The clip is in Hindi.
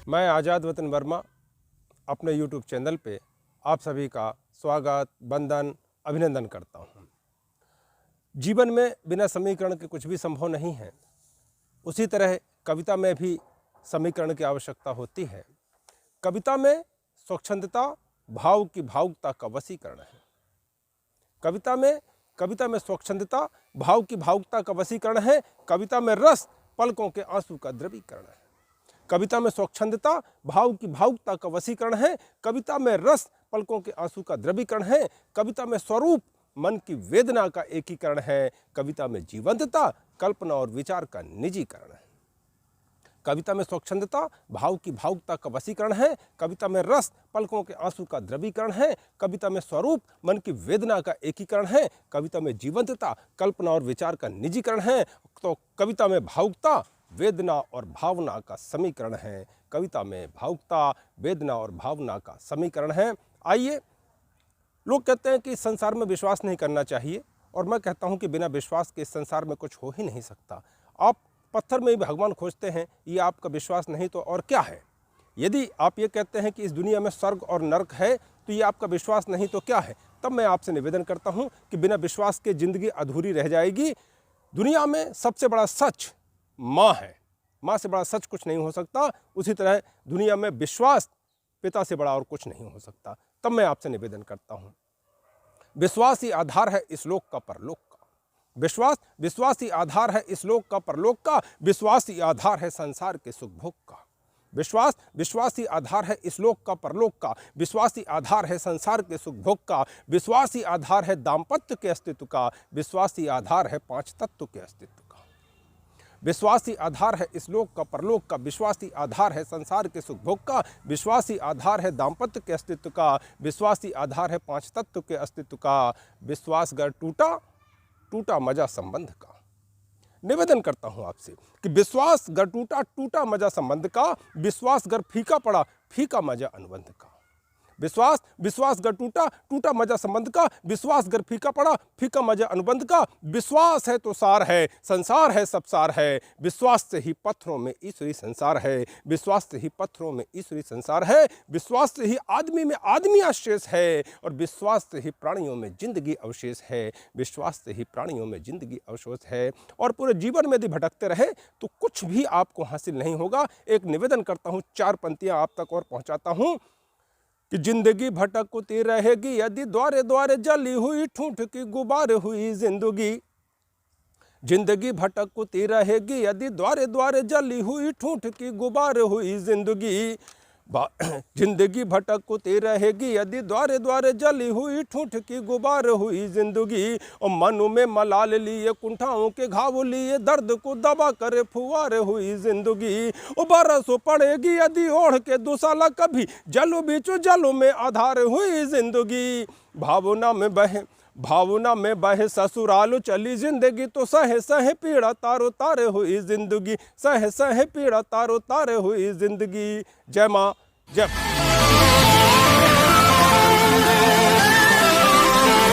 मैं आज़ाद वतन वर्मा अपने YouTube चैनल पे आप सभी का स्वागत, वंदन, अभिनंदन करता हूँ। जीवन में बिना समीकरण के कुछ भी संभव नहीं है। उसी तरह कविता में भी समीकरण की आवश्यकता होती है। कविता में स्वच्छंदता भाव की भावुकता का वशीकरण है। कविता में स्वच्छंदता भाव की भावुकता का वशीकरण है। कविता में रस पलकों के आंसू का द्रवीकरण है। कविता में स्वच्छंदता भाव की भावुकता का वशीकरण है। कविता में रस पलकों के आंसू का द्रवीकरण है। कविता में स्वरूप मन की वेदना का एकीकरण है। कविता में जीवंतता कल्पना और विचार का निजीकरण है। कविता में स्वच्छंदता भाव की भावुकता का वशीकरण है। कविता में रस पलकों के आंसू का द्रवीकरण है। कविता में स्वरूप मन की वेदना का एकीकरण है। कविता में जीवंतता कल्पना और विचार का निजीकरण है। तो कविता में भावुकता वेदना और भावना का समीकरण है। कविता में भावुकता वेदना और भावना का समीकरण है। आइए, लोग कहते हैं कि संसार में विश्वास नहीं करना चाहिए, और मैं कहता हूं कि बिना विश्वास के इस संसार में कुछ हो ही नहीं सकता। आप पत्थर में ही भगवान खोजते हैं, ये आपका विश्वास नहीं तो और क्या है। यदि आप ये कहते हैं कि इस दुनिया में स्वर्ग और नरक है, तो ये आपका विश्वास नहीं तो क्या है। तब मैं आपसे निवेदन करता हूं कि बिना विश्वास के जिंदगी अधूरी रह जाएगी। दुनिया में सबसे बड़ा सच माँ है। माँ से बड़ा सच कुछ नहीं हो सकता। उसी तरह दुनिया में विश्वास पिता से बड़ा और कुछ नहीं हो सकता। तब मैं आपसे निवेदन करता हूँ, विश्वास ही आधार है इस लोक का परलोक का। विश्वास ही आधार है इस लोक का परलोक का। विश्वास ही आधार है संसार के सुख भोग का। विश्वास ही आधार है इस लोक का परलोक का। विश्वास ही आधार है संसार के सुख भोग का। विश्वास ही आधार है दाम्पत्य के अस्तित्व का। विश्वास ही आधार है पांच तत्व के अस्तित्व का। विश्वास ही आधार है इस लोक का परलोक का। विश्वास ही आधार है संसार के सुख भोग का। विश्वास ही आधार है दाम्पत्य के अस्तित्व का। विश्वास ही आधार है पांच तत्व के अस्तित्व का। विश्वास गर टूटा मजा संबंध का। निवेदन करता हूं आपसे कि विश्वास गर टूटा मजा संबंध का। विश्वास गर फीका पड़ा फीका मजा अनुबंध का। विश्वास गर टूटा मजा संबंध का। विश्वास गर फीका पड़ा फीका मजा अनुबंध का। विश्वास है तो सार है, संसार है सब सार है। विश्वास से ही पत्थरों में ईश्वरी संसार है। विश्वास से ही पत्थरों में ईश्वरी संसार है। विश्वास से ही आदमी में आदमी अवशेष है, और विश्वास से ही प्राणियों में जिंदगी अवशेष है। विश्वास से ही प्राणियों में जिंदगी अवशेष है। और पूरे जीवन में यदि भटकते रहे तो कुछ भी आपको हासिल नहीं होगा। एक निवेदन करता हूँ, 4 पंक्तियां आप तक और पहुंचाता हूँ कि जिंदगी भटकती रहेगी यदि द्वारे द्वारे जली हुई ठूंठ की गुबार हुई जिंदगी। जिंदगी भटकती रहेगी यदि द्वारे द्वारे जली हुई ठूंठ की गुबार हुई जिंदगी। जिंदगी भटकती रहेगी यदि द्वारे द्वारे जली हुई ठूंठ की गुबार हुई जिंदगी। और मनु में मलाल लिए कुंठाओं के घाव लिए दर्द को दबा करे फुवार हुई जिंदगी। और बरसों पड़ेगी यदि ओढ़ के दुसाला कभी जलो बीचो जलो में आधार हुई जिंदगी। भावना में बहे ससुराल चली जिंदगी तो सहे पीड़ा तारो तारे हुई जिंदगी। सहे पीड़ा तारो तारे हुई जिंदगी। जय माँ जय।